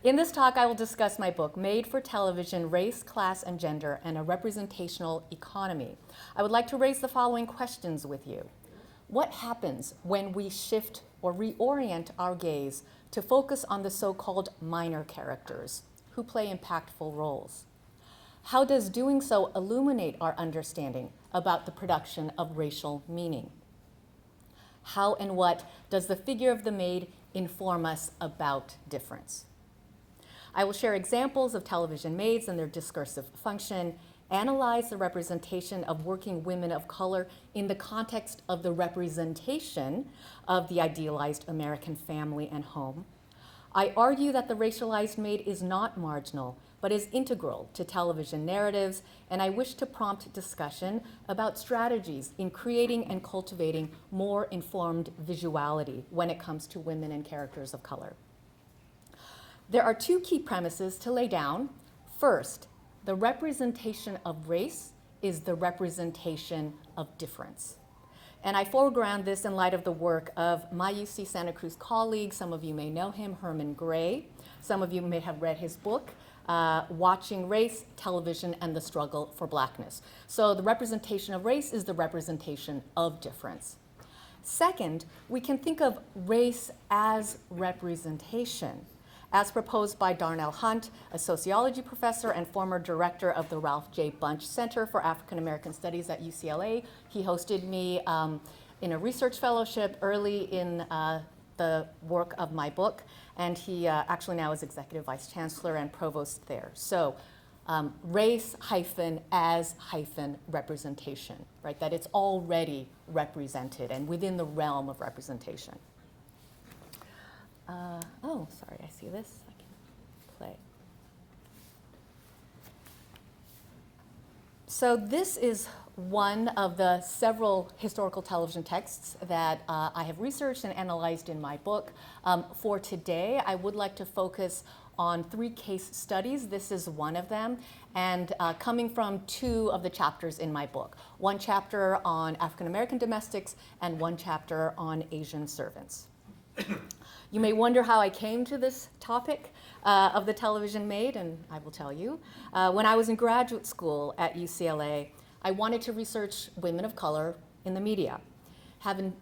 In this talk, I will discuss my book, Made for Television, Race, Class, and Gender, and a Representational Economy. I would like to raise the following questions with you. What happens when we shift or reorient our gaze to focus on the so-called minor characters who play impactful roles? How does doing so illuminate our understanding about the production of racial meaning? How and what does the figure of the maid inform us about difference? I will share examples of television maids and their discursive function, analyze the representation of working women of color in the context of the representation of the idealized American family and home. I argue that the racialized maid is not marginal, but is integral to television narratives, and I wish to prompt discussion about strategies in creating and cultivating more informed visuality when it comes to women and characters of color. There are two key premises to lay down. First, the representation of race is the representation of difference. And I foreground this in light of the work of my UC Santa Cruz colleague. Some of you may know him, Herman Gray. Some of you may have read his book, Watching Race, Television, and the Struggle for Blackness. So the representation of race is the representation of difference. Second, we can think of race as representation, as proposed by Darnell Hunt, a sociology professor and former director of the Ralph J. Bunche Center for African American Studies at UCLA. He hosted me in a research fellowship early in the work of my book, and he actually now is executive vice chancellor and provost there. So race as representation, right? That it's already represented and within the realm of representation. Oh, sorry, I see this. I can play. So this is one of the several historical television texts that I have researched and analyzed in my book. For today, I would like to focus on 3 case studies. This is one of them, and coming from 2 of the chapters in my book. One chapter on African American domestics and one chapter on Asian servants. You may wonder how I came to this topic of the television maid, and I will tell you. When I was in graduate school at UCLA, I wanted to research women of color in the media. Having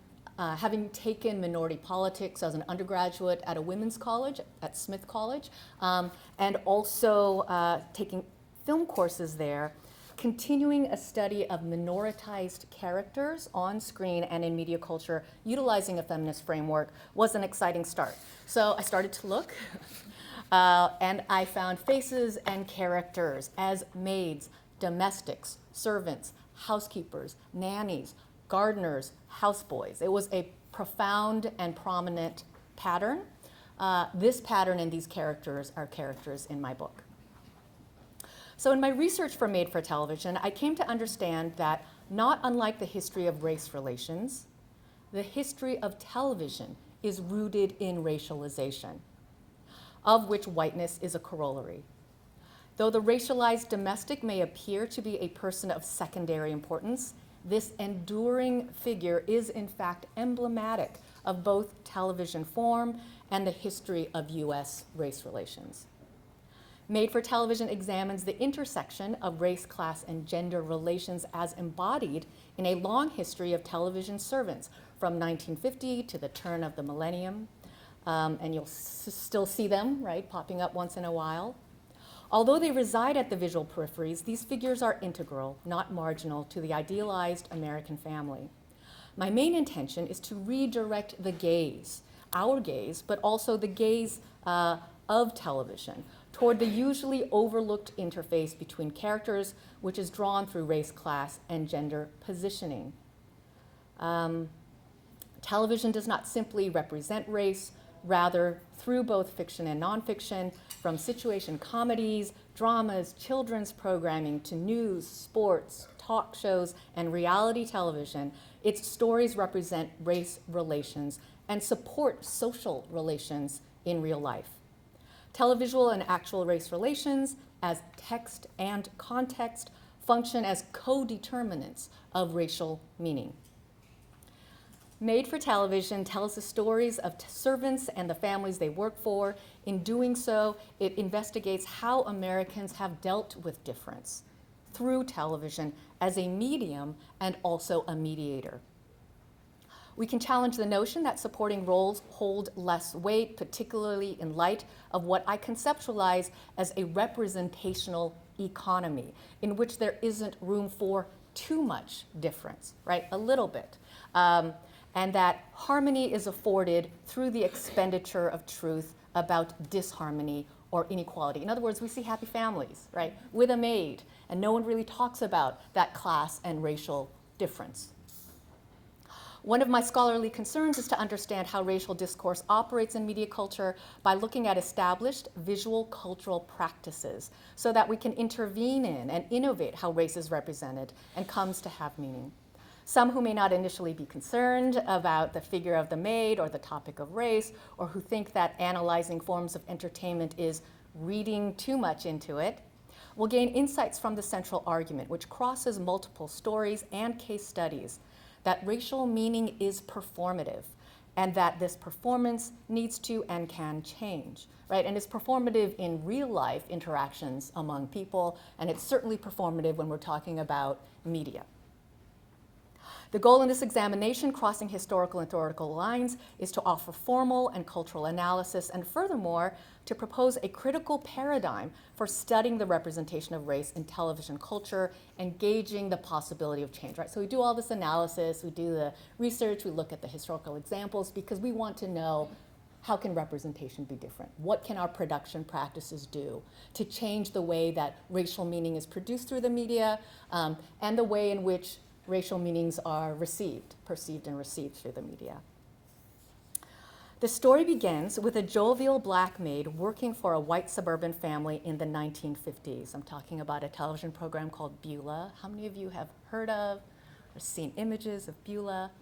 taken minority politics as an undergraduate at a women's college, at Smith College, and also taking film courses there, continuing a study of minoritized characters on screen and in media culture, utilizing a feminist framework, was an exciting start. So I started to look, and I found faces and characters as maids, domestics, servants, housekeepers, nannies, gardeners, houseboys. It was a profound and prominent pattern. This pattern and these characters are characters in my book. So in my research for Made for Television, I came to understand that not unlike the history of race relations, the history of television is rooted in racialization, of which whiteness is a corollary. Though the racialized domestic may appear to be a person of secondary importance, this enduring figure is in fact emblematic of both television form and the history of US race relations. Made for Television examines the intersection of race, class, and gender relations as embodied in a long history of television servants from 1950 to the turn of the millennium. And you'll still see them, right, popping up once in a while. Although they reside at the visual peripheries, these figures are integral, not marginal, to the idealized American family. My main intention is to redirect the gaze, our gaze, but also the gaze of television, toward the usually overlooked interface between characters, which is drawn through race, class, and gender positioning. Television does not simply represent race, rather, through both fiction and nonfiction, from situation comedies, dramas, children's programming, to news, sports, talk shows, and reality television, its stories represent race relations and support social relations in real life. Televisual and actual race relations, as text and context, function as co-determinants of racial meaning. Made for Television tells the stories of servants and the families they work for. In doing so, it investigates how Americans have dealt with difference through television as a medium and also a mediator. We can challenge the notion that supporting roles hold less weight, particularly in light of what I conceptualize as a representational economy, in which there isn't room for too much difference, right? A little bit. And that harmony is afforded through the expenditure of truth about disharmony or inequality. In other words, we see happy families, right, with a maid, and no one really talks about that class and racial difference. One of my scholarly concerns is to understand how racial discourse operates in media culture by looking at established visual cultural practices so that we can intervene in and innovate how race is represented and comes to have meaning. Some who may not initially be concerned about the figure of the maid or the topic of race, or who think that analyzing forms of entertainment is reading too much into it, will gain insights from the central argument, which crosses multiple stories and case studies, that racial meaning is performative, and that this performance needs to and can change, right? And it's performative in real life interactions among people, and it's certainly performative when we're talking about media. The goal in this examination, crossing historical and theoretical lines, is to offer formal and cultural analysis, and furthermore, to propose a critical paradigm for studying the representation of race in television culture, engaging the possibility of change, right? So we do all this analysis, we do the research, we look at the historical examples, because we want to know, how can representation be different? What can our production practices do to change the way that racial meaning is produced through the media, and the way in which racial meanings are perceived and received through the media. The story begins with a jovial black maid working for a white suburban family in the 1950s. I'm talking about a television program called Beulah. How many of you have heard of or seen images of Beulah?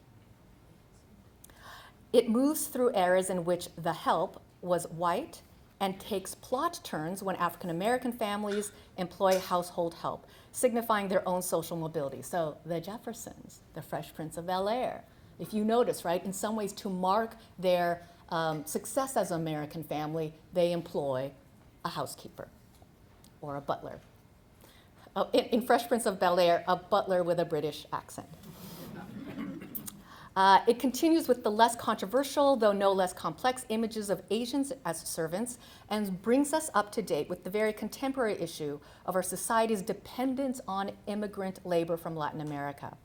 It moves through eras in which the help was white and takes plot turns when African American families employ household help, signifying their own social mobility. So the Jeffersons, the Fresh Prince of Bel-Air, if you notice, right, in some ways to mark their success as an American family, they employ a housekeeper or a butler. In Fresh Prince of Bel-Air, a butler with a British accent. It continues with the less controversial, though no less complex, images of Asians as servants, and brings us up to date with the very contemporary issue of our society's dependence on immigrant labor from Latin America.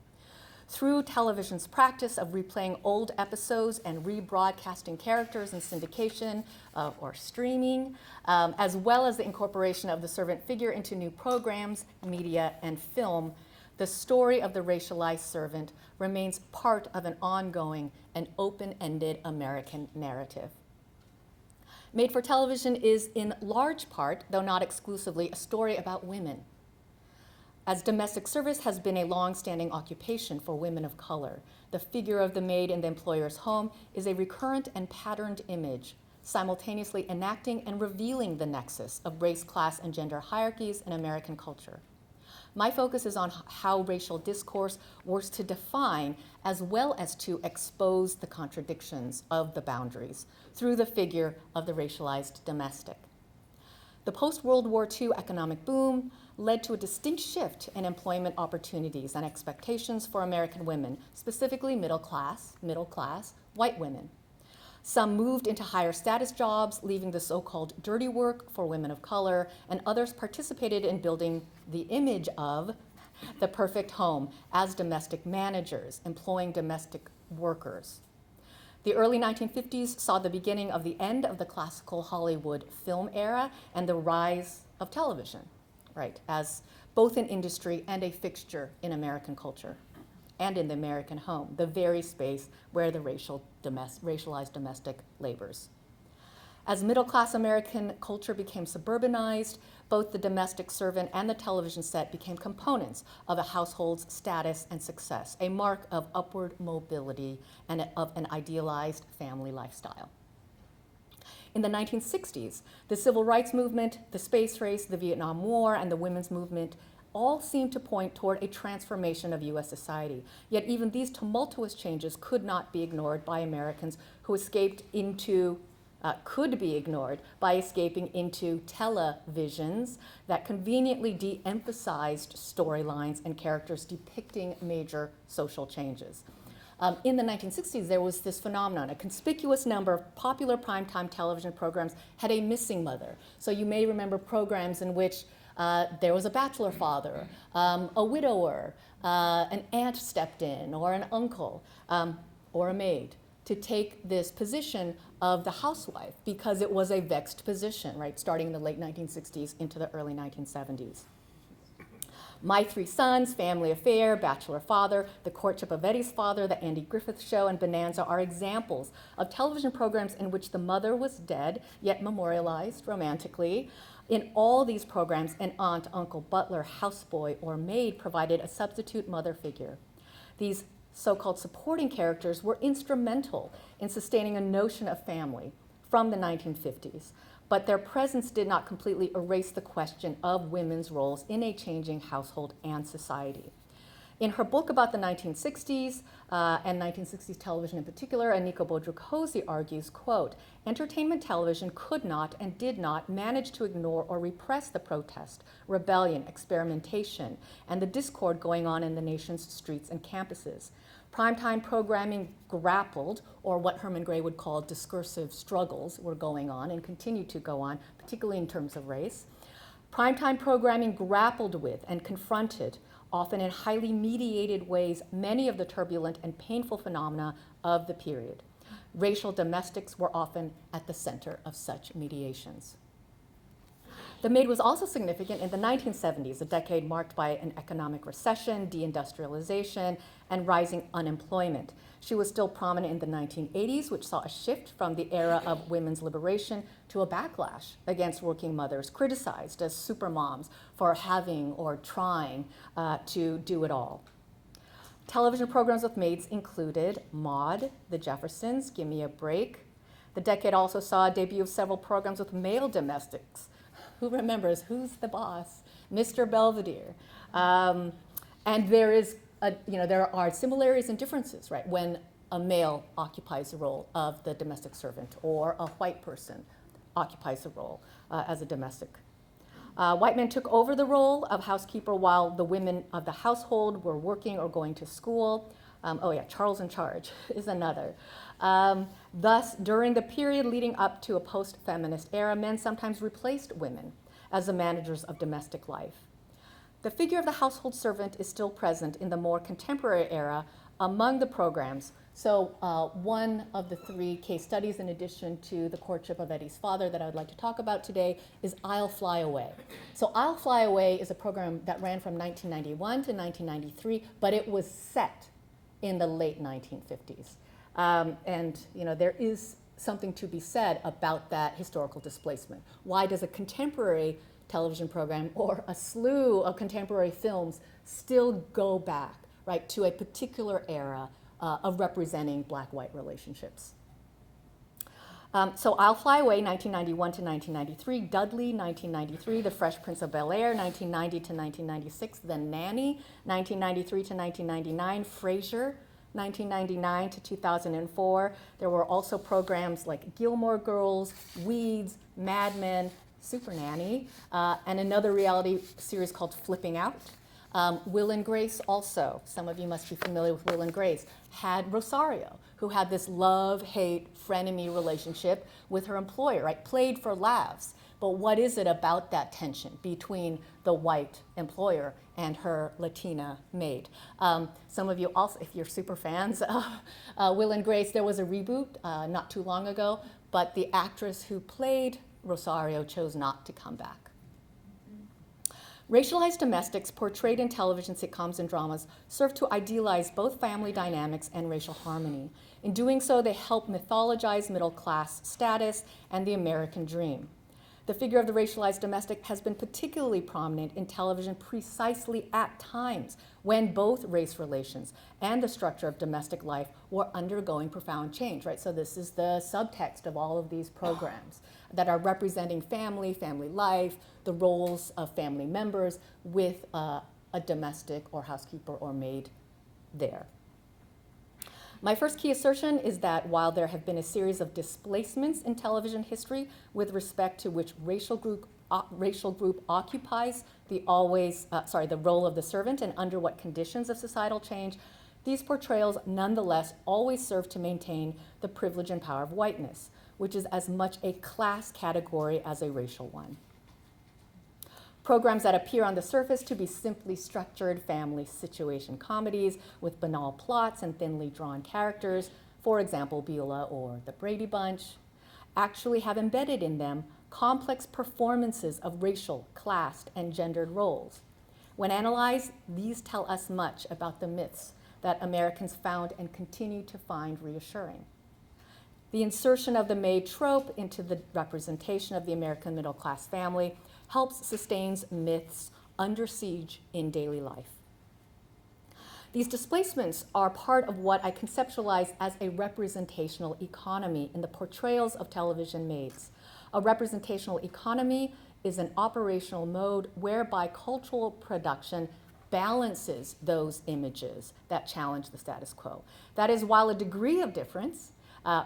Through television's practice of replaying old episodes and rebroadcasting characters in syndication or streaming, as well as the incorporation of the servant figure into new programs, media, and film, the story of the racialized servant remains part of an ongoing and open-ended American narrative. Made for Television is in large part, though not exclusively, a story about women, as domestic service has been a long-standing occupation for women of color. The figure of the maid in the employer's home is a recurrent and patterned image, simultaneously enacting and revealing the nexus of race, class, and gender hierarchies in American culture. My focus is on how racial discourse works to define as well as to expose the contradictions of the boundaries through the figure of the racialized domestic. The post-World War II economic boom led to a distinct shift in employment opportunities and expectations for American women, specifically middle class, white women. Some moved into higher status jobs, leaving the so-called dirty work for women of color, and others participated in building the image of the perfect home as domestic managers, employing domestic workers. The early 1950s saw the beginning of the end of the classical Hollywood film era and the rise of television, right, as both an industry and a fixture in American culture and in the American home, the very space where the racialized domestic labors. As middle-class American culture became suburbanized, both the domestic servant and the television set became components of a household's status and success, a mark of upward mobility and of an idealized family lifestyle. In the 1960s, the civil rights movement, the space race, the Vietnam War, and the women's movement all seem to point toward a transformation of U.S. society. Yet even these tumultuous changes could not be ignored by Americans who could be ignored by escaping into televisions that conveniently de-emphasized storylines and characters depicting major social changes. In the 1960s, there was this phenomenon. A conspicuous number of popular primetime television programs had a missing mother. So you may remember programs in which there was a bachelor father, a widower, an aunt stepped in, or an uncle, or a maid, to take this position of the housewife because it was a vexed position, right, starting in the late 1960s into the early 1970s. My Three Sons, Family Affair, Bachelor Father, The Courtship of Eddie's Father, The Andy Griffith Show, and Bonanza are examples of television programs in which the mother was dead, yet memorialized romantically. In all these programs, an aunt, uncle, butler, houseboy, or maid provided a substitute mother figure. These so-called supporting characters were instrumental in sustaining a notion of family from the 1950s, but their presence did not completely erase the question of women's roles in a changing household and society. In her book about the 1960s, and 1960s television in particular, Aniko Bodruk-Hosey argues, quote, entertainment television could not and did not manage to ignore or repress the protest, rebellion, experimentation, and the discord going on in the nation's streets and campuses. Primetime programming grappled, or what Herman Gray would call discursive struggles were going on and continue to go on, particularly in terms of race. Primetime programming grappled with and confronted, often in highly mediated ways, many of the turbulent and painful phenomena of the period. Racial domestics were often at the center of such mediations. The MAID was also significant in the 1970s, a decade marked by an economic recession, deindustrialization, and rising unemployment. She was still prominent in the 1980s, which saw a shift from the era of women's liberation to a backlash against working mothers, criticized as supermoms for having or trying to do it all. Television programs with maids included Maude, The Jeffersons, Give Me a Break. The decade also saw a debut of several programs with male domestics. Who remembers Who's the Boss? Mr. Belvedere. And there are similarities and differences, right? When a male occupies the role of the domestic servant or a white person occupies the role as a domestic. White men took over the role of housekeeper while the women of the household were working or going to school. Charles in Charge is another. Thus, during the period leading up to a post-feminist era, men sometimes replaced women as the managers of domestic life. The figure of the household servant is still present in the more contemporary era among the programs. So one of the three case studies, in addition to The Courtship of Eddie's Father, that I would like to talk about today is I'll Fly Away. So I'll Fly Away is a program that ran from 1991 to 1993, but it was set in the late 1950s. There is something to be said about that historical displacement. Why does a contemporary television program or a slew of contemporary films still go back, right, to a particular era of representing black-white relationships? So I'll Fly Away, 1991 to 1993, Dudley, 1993, The Fresh Prince of Bel-Air, 1990 to 1996, The Nanny, 1993 to 1999, Frasier, 1999 to 2004. There were also programs like Gilmore Girls, Weeds, Mad Men, Super Nanny, and another reality series called Flipping Out. Will and Grace also, some of you must be familiar with Will and Grace, had Rosario, who had this love-hate, frenemy relationship with her employer, right? Played for laughs. But what is it about that tension between the white employer and her Latina maid? Some of you also, if you're super fans of Will and Grace, there was a reboot not too long ago, but the actress who played Rosario chose not to come back. Racialized domestics portrayed in television sitcoms and dramas serve to idealize both family dynamics and racial harmony. In doing so, they help mythologize middle-class status and the American dream. The figure of the racialized domestic has been particularly prominent in television precisely at times when both race relations and the structure of domestic life were undergoing profound change, right? So this is the subtext of all of these programs. that are representing family, family life, the roles of family members with a domestic or housekeeper or maid there. My first key assertion is that while there have been a series of displacements in television history with respect to which racial group occupies the role of the servant and under what conditions of societal change, these portrayals nonetheless always serve to maintain the privilege and power of whiteness, which is as much a class category as a racial one. Programs that appear on the surface to be simply structured family situation comedies with banal plots and thinly drawn characters, for example, Beulah or The Brady Bunch, actually have embedded in them complex performances of racial, classed, and gendered roles. When analyzed, these tell us much about the myths that Americans found and continue to find reassuring. The insertion of the maid trope into the representation of the American middle-class family helps sustain myths under siege in daily life. These displacements are part of what I conceptualize as a representational economy in the portrayals of television maids. A representational economy is an operational mode whereby cultural production balances those images that challenge the status quo. That is, while a degree of difference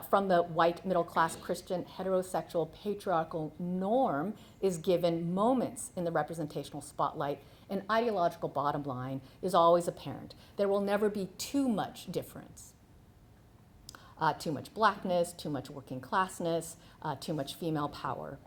from the white middle-class Christian heterosexual patriarchal norm is given moments in the representational spotlight, an ideological bottom line is always apparent. There will never be too much difference. Too much blackness, too much working classness, too much female power.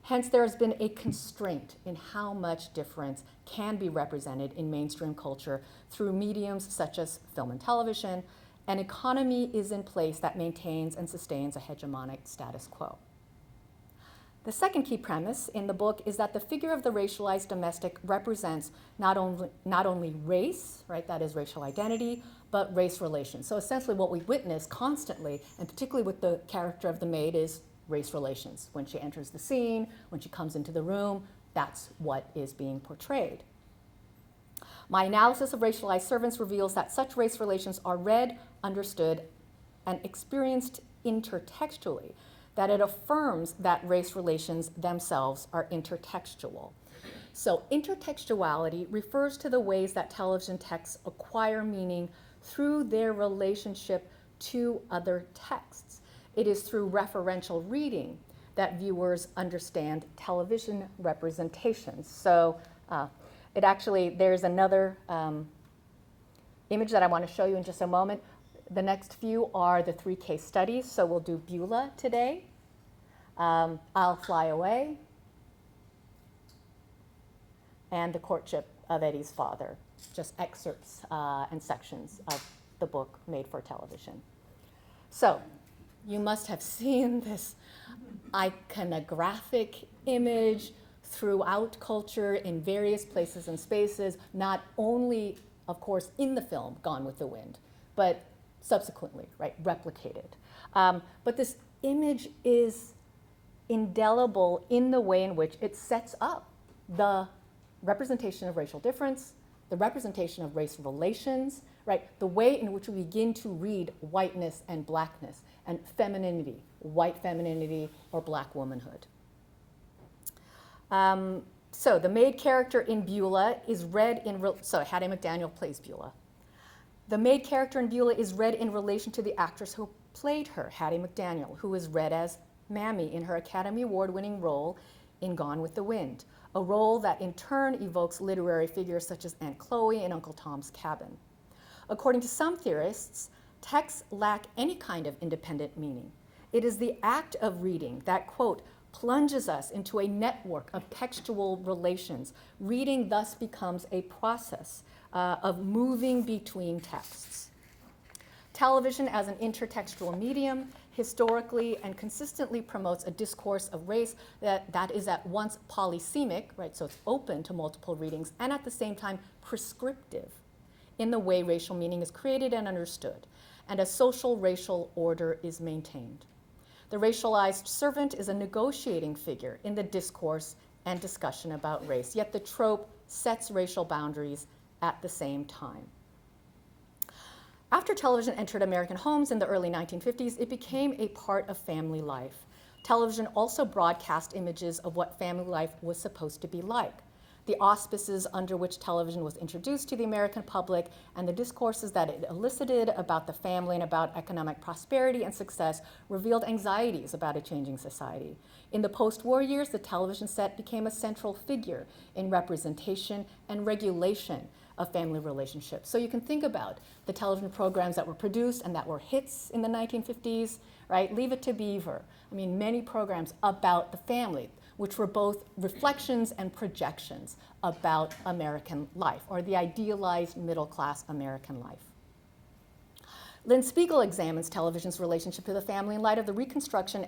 Hence, there has been a constraint in how much difference can be represented in mainstream culture through mediums such as film and television. An economy is in place that maintains and sustains a hegemonic status quo. The second key premise in the book is that the figure of the racialized domestic represents not only race, right, that is racial identity, but race relations. So essentially what we witness constantly, and particularly with the character of the maid, is race relations. When she enters the scene, when she comes into the room, that's what is being portrayed. My analysis of racialized servants reveals that such race relations are read, understood, and experienced intertextually, that it affirms that race relations themselves are intertextual. So intertextuality refers to the ways that television texts acquire meaning through their relationship to other texts. It is through referential reading that viewers understand television representations. So there's another image that I want to show you in just a moment. The next few are the 3 case studies. So we'll do Beulah today, I'll Fly Away, and The Courtship of Eddie's Father, just excerpts and sections of the book Made for Television. So you must have seen this iconographic image throughout culture in various places and spaces, not only, of course, in the film Gone with the Wind, but subsequently, right, replicated. But this image is indelible in the way in which it sets up the representation of racial difference, the representation of race relations, right, the way in which we begin to read whiteness and blackness and femininity, white femininity or black womanhood. So the maid character in Beulah is read in, Hattie McDaniel plays Beulah. The maid character in Beulah is read in relation to the actress who played her, Hattie McDaniel, who is read as Mammy in her Academy Award-winning role in Gone with the Wind, a role that in turn evokes literary figures such as Aunt Chloe in Uncle Tom's Cabin. According to some theorists, texts lack any kind of independent meaning. It is the act of reading that, quote, plunges us into a network of textual relations. Reading thus becomes a process of moving between texts. Television as an intertextual medium historically and consistently promotes a discourse of race that is at once polysemic, right, so it's open to multiple readings, and at the same time prescriptive in the way racial meaning is created and understood, and a social racial order is maintained. The racialized servant is a negotiating figure in the discourse and discussion about race, yet the trope sets racial boundaries at the same time. After television entered American homes in the early 1950s, it became a part of family life. television also broadcast images of what family life was supposed to be like. The auspices under which television was introduced to the American public and the discourses that it elicited about the family and about economic prosperity and success revealed anxieties about a changing society. In the post-war years, the television set became a central figure in representation and regulation of family relationships. So you can think about the television programs that were produced and that were hits in the 1950s, right? Leave It to Beaver. I mean, many programs about the family, which were both reflections and projections about American life, or the idealized middle-class American life. Lynn Spiegel examines television's relationship to the family in light of the reconstruction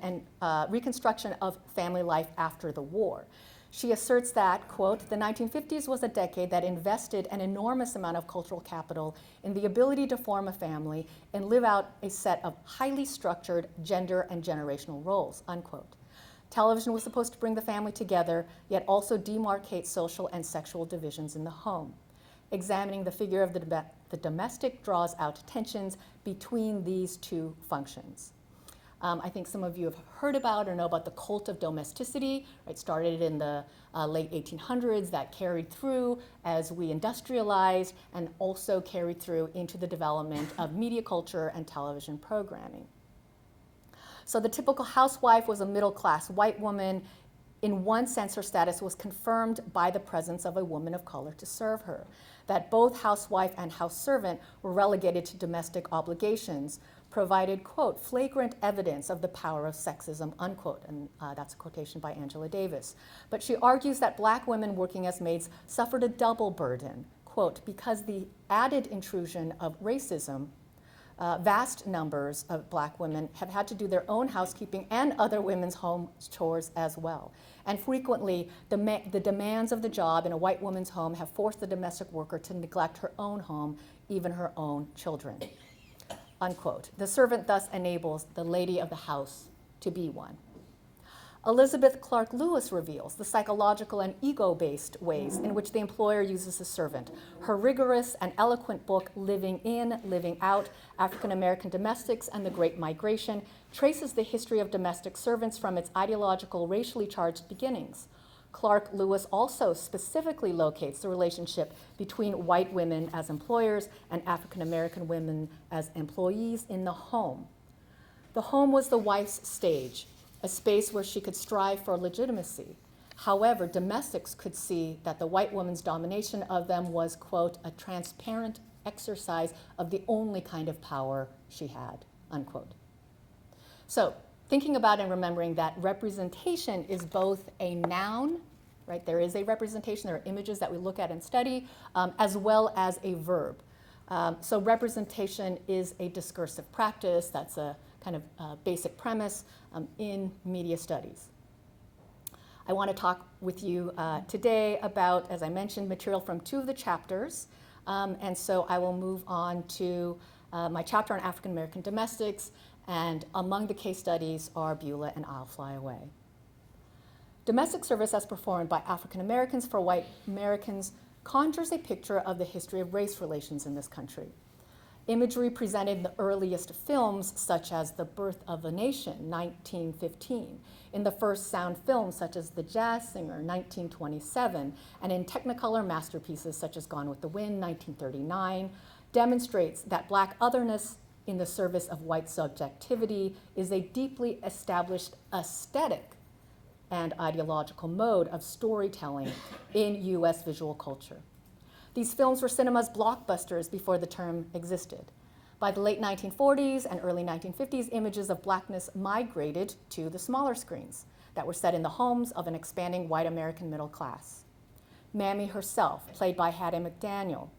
of family life after the war. She asserts that, quote, the 1950s was a decade that invested an enormous amount of cultural capital in the ability to form a family and live out a set of highly structured gender and generational roles, unquote. Television was supposed to bring the family together, yet also demarcate social and sexual divisions in the home. Examining the figure of the domestic draws out tensions between these two functions. I think some of you have heard about or know about the cult of domesticity. It started in the late 1800s, that carried through as we industrialized and also carried through into the development of media culture and television programming. So the typical housewife was a middle-class white woman. In one sense, her status was confirmed by the presence of a woman of color to serve her. That both housewife and house servant were relegated to domestic obligations provided, quote, flagrant evidence of the power of sexism, unquote, and that's a quotation by Angela Davis. But she argues that black women working as maids suffered a double burden, quote, because the added intrusion of racism, vast numbers of black women have had to do their own housekeeping and other women's home chores as well. And frequently, the demands of the job in a white woman's home have forced the domestic worker to neglect her own home, even her own children, unquote. The servant thus enables the lady of the house to be one. Elizabeth Clark Lewis reveals the psychological and ego-based ways in which the employer uses the servant. Her rigorous and eloquent book, Living In, Living Out, African American Domestics and the Great Migration, traces the history of domestic servants from its ideological, racially charged beginnings. Clark Lewis also specifically locates the relationship between white women as employers and African American women as employees in the home. The home was the wife's stage, a space where she could strive for legitimacy. However, domestics could see that the white woman's domination of them was, quote, a transparent exercise of the only kind of power she had, unquote. So, thinking about and remembering that representation is both a noun, right? There is a representation, there are images that we look at and study, as well as a verb. So representation is a discursive practice. That's a kind of basic premise in media studies. I want to talk with you today about, as I mentioned, material from two of the chapters. And so I will move on to my chapter on African American domestics, and among the case studies are Beulah and I'll Fly Away. Domestic service as performed by African Americans for white Americans conjures a picture of the history of race relations in this country. Imagery presented in the earliest films, such as The Birth of a Nation, 1915, in the first sound films, such as The Jazz Singer, 1927, and in Technicolor masterpieces, such as Gone with the Wind, 1939, demonstrates that Black otherness in the service of white subjectivity is a deeply established aesthetic and ideological mode of storytelling in U.S. visual culture. These films were cinema's blockbusters before the term existed. By the late 1940s and early 1950s, images of Blackness migrated to the smaller screens that were set in the homes of an expanding white American middle class. Mammy herself, played by Hattie McDaniel,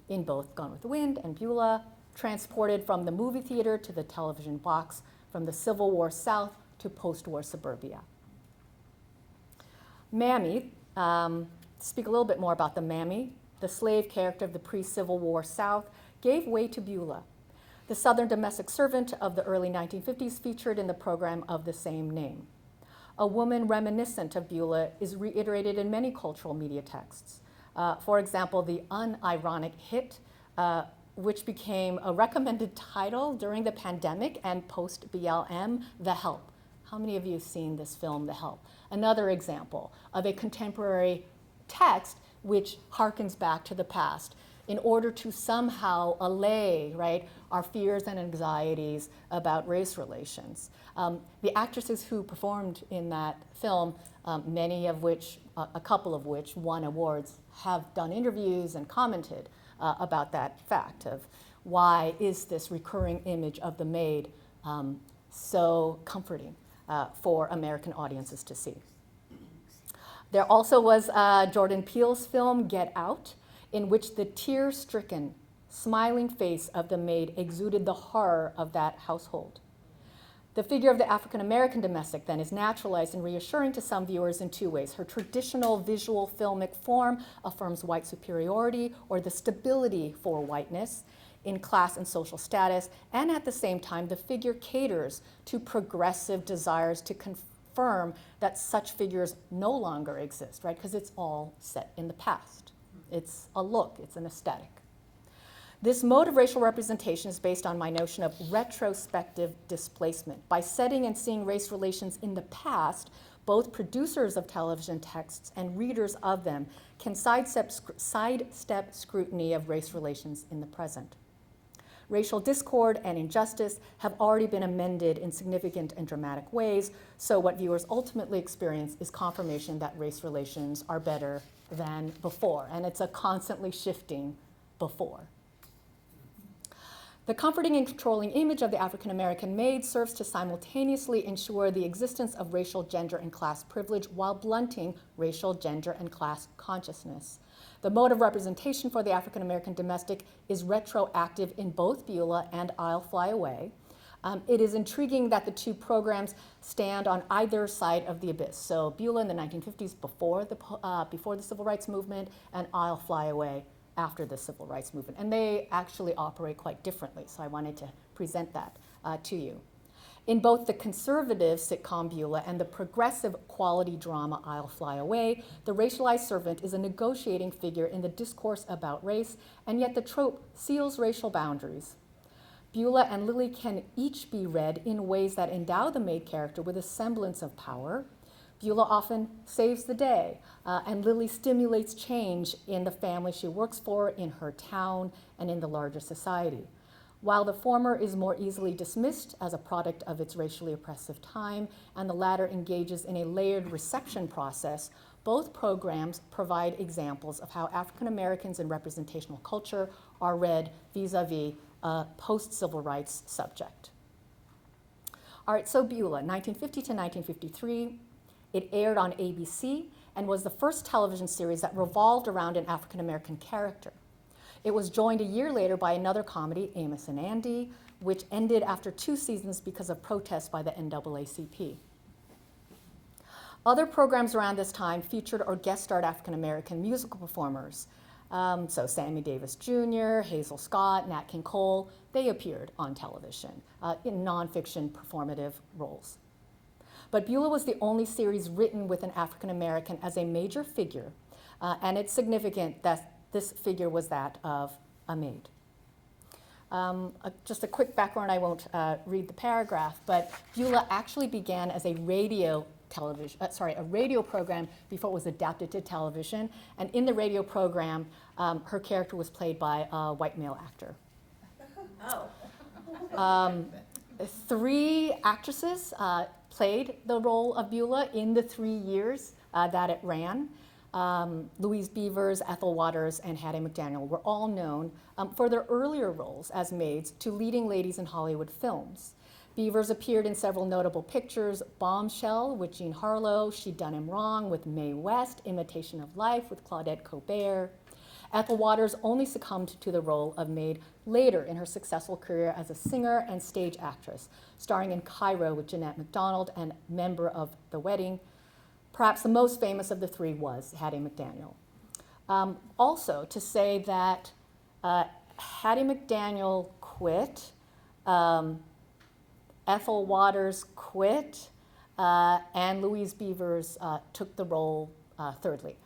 in both Gone with the Wind and Beulah, transported from the movie theater to the television box, from the Civil War South to post-war suburbia. Mammy, speak a little bit more about the Mammy, the slave character of the pre-Civil War South, gave way to Beulah, the Southern domestic servant of the early 1950s featured in the program of the same name. A woman reminiscent of Beulah is reiterated in many cultural media texts. For example, the unironic hit, which became a recommended title during the pandemic and post-BLM, The Help, How many of you have seen this film, The Help? Another example of a contemporary text which harkens back to the past in order to somehow allay, right, our fears and anxieties about race relations. The actresses who performed in that film, many of which, a couple of which won awards, have done interviews and commented about that fact of why is this recurring image of the maid so comforting for American audiences to see. There also was Jordan Peele's film, Get Out, in which the tear-stricken, smiling face of the maid exuded the horror of that household. The figure of the African-American domestic, then, is naturalized and reassuring to some viewers in two ways. Her traditional visual filmic form affirms white superiority or the stability for whiteness in class and social status, and at the same time, the figure caters to progressive desires to confirm that such figures no longer exist, right? Because it's all set in the past. It's a look, it's an aesthetic. This mode of racial representation is based on my notion of retrospective displacement. By setting and seeing race relations in the past, both producers of television texts and readers of them can sidestep scrutiny of race relations in the present. Racial discord and injustice have already been amended in significant and dramatic ways, so what viewers ultimately experience is confirmation that race relations are better than before, and it's a constantly shifting before. The comforting and controlling image of the African-American maid serves to simultaneously ensure the existence of racial, gender, and class privilege while blunting racial, gender, and class consciousness. The mode of representation for the African-American domestic is retroactive in both Beulah and I'll Fly Away. It is intriguing that the two programs stand on either side of the abyss. So Beulah in the 1950s before the Civil Rights Movement, and I'll Fly Away after the Civil Rights Movement. And they actually operate quite differently, so I wanted to present that to you. In both the conservative sitcom Beulah and the progressive quality drama I'll Fly Away, the racialized servant is a negotiating figure in the discourse about race, and yet the trope seals racial boundaries. Beulah and Lily can each be read in ways that endow the maid character with a semblance of power. Beulah often saves the day, and Lily stimulates change in the family she works for, in her town, and in the larger society. While the former is more easily dismissed as a product of its racially oppressive time, and the latter engages in a layered reception process, both programs provide examples of how African Americans in representational culture are read vis-a-vis a post-civil rights subject. All right, so Beulah, 1950 to 1953. It aired on ABC and was the first television series that revolved around an African-American character. It was joined a year later by another comedy, Amos and Andy, which ended after 2 seasons because of protests by the NAACP. Other programs around this time featured or guest starred African-American musical performers. So Sammy Davis Jr., Hazel Scott, Nat King Cole, they appeared on television in nonfiction performative roles. But Beulah was the only series written with an African American as a major figure, and it's significant that this figure was that of a maid. Just a quick background, I won't read the paragraph, but Beulah actually began as a radio program before it was adapted to television, and in the radio program, her character was played by a white male actor. Oh. 3 actresses played the role of Beulah in the 3 years that it ran. Louise Beavers, Ethel Waters, and Hattie McDaniel were all known for their earlier roles as maids to leading ladies in Hollywood films. Beavers appeared in several notable pictures: Bombshell with Jean Harlow, She'd Done Him Wrong with Mae West, Imitation of Life with Claudette Colbert. Ethel Waters only succumbed to the role of maid later in her successful career as a singer and stage actress, starring in Cairo with Jeanette MacDonald and Member of the Wedding. Perhaps the most famous of the 3 was Hattie McDaniel. Also, to say that Hattie McDaniel quit, Ethel Waters quit, and Louise Beavers took the role thirdly.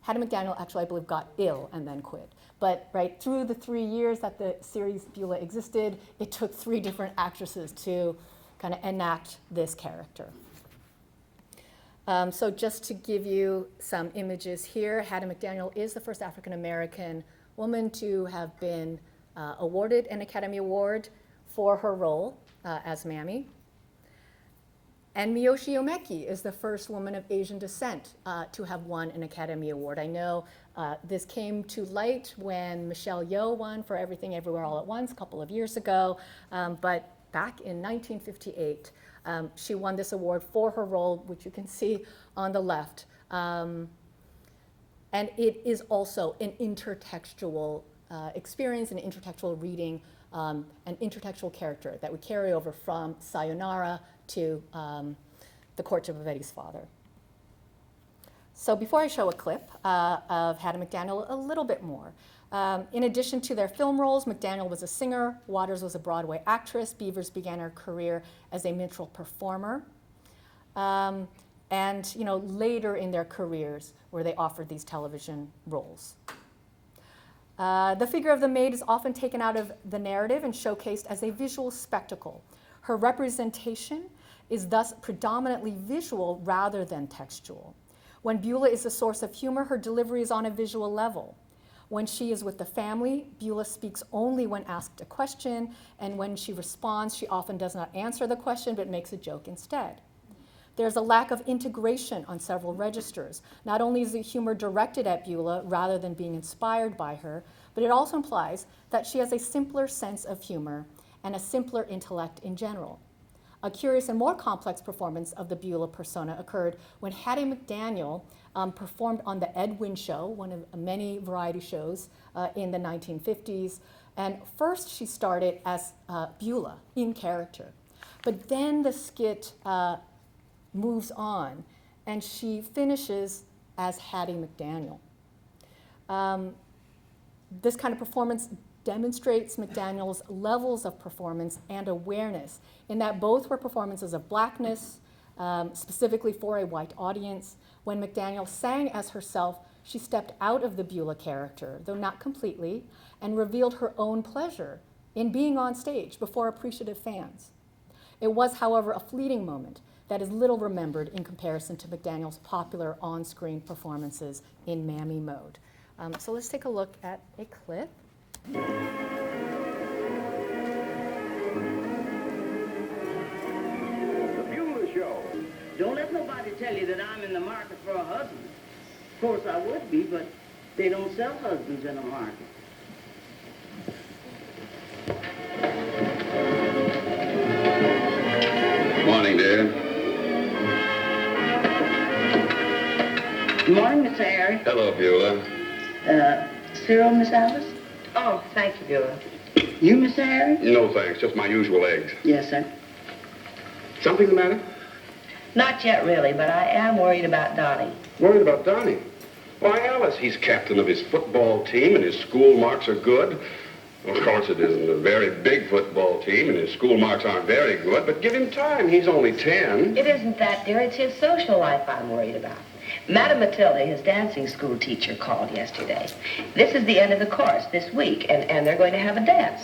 Hattie McDaniel actually, I believe, got ill and then quit. But right through the 3 years that the series Beulah existed, it took 3 different actresses to kind of enact this character. So just to give you some images here, Hattie McDaniel is the first African-American woman to have been awarded an Academy Award for her role as Mammy. And Miyoshi Omeki is the first woman of Asian descent to have won an Academy Award. I know this came to light when Michelle Yeoh won for Everything Everywhere All at Once a couple of years ago, but back in 1958, she won this award for her role, which you can see on the left. And it is also an intertextual experience, an intertextual reading, an intertextual character that would carry over from Sayonara to The Courtship of Eddie's Father. So before I show a clip of Hattie McDaniel, a little bit more. In addition to their film roles, McDaniel was a singer, Waters was a Broadway actress, Beavers began her career as a minstrel performer, and later in their careers where they offered these television roles. The figure of the maid is often taken out of the narrative and showcased as a visual spectacle. Her representation is thus predominantly visual rather than textual. When Beulah is a source of humor, her delivery is on a visual level. When she is with the family, Beulah speaks only when asked a question, and when she responds, she often does not answer the question but makes a joke instead. There's a lack of integration on several registers. Not only is the humor directed at Beulah rather than being inspired by her, but it also implies that she has a simpler sense of humor and a simpler intellect in general. A curious and more complex performance of the Beulah persona occurred when Hattie McDaniel performed on The Edwin Show, one of many variety shows in the 1950s. And first she started as Beulah in character. But then the skit moves on and she finishes as Hattie McDaniel. This kind of performance demonstrates McDaniel's levels of performance and awareness in that both were performances of blackness, specifically for a white audience. When McDaniel sang as herself, she stepped out of the Beulah character, though not completely, and revealed her own pleasure in being on stage before appreciative fans. It was, however, a fleeting moment that is little remembered in comparison to McDaniel's popular on-screen performances in Mammy mode. So let's take a look at a clip. The Beulah Show. Don't let nobody tell you that I'm in the market for a husband. Of course I would be, but they don't sell husbands in the market. Morning, dear. Good morning, Miss Harry. Hello, Beulah. Cereal, Miss Alice? Oh, thank you, Beulah. You, Miss Harry? No, thanks. Just my usual eggs. Yes, sir. Something the matter? Not yet, really, but I am worried about Donnie. Worried about Donnie? Why, Alice, he's captain of his football team and his school marks are good. Of course, it isn't a very big football team and his school marks aren't very good, but give him time. He's only 10. It isn't that, dear. It's his social life I'm worried about. Madam Matilda, his dancing school teacher, called yesterday. This is the end of the course this week, and they're going to have a dance.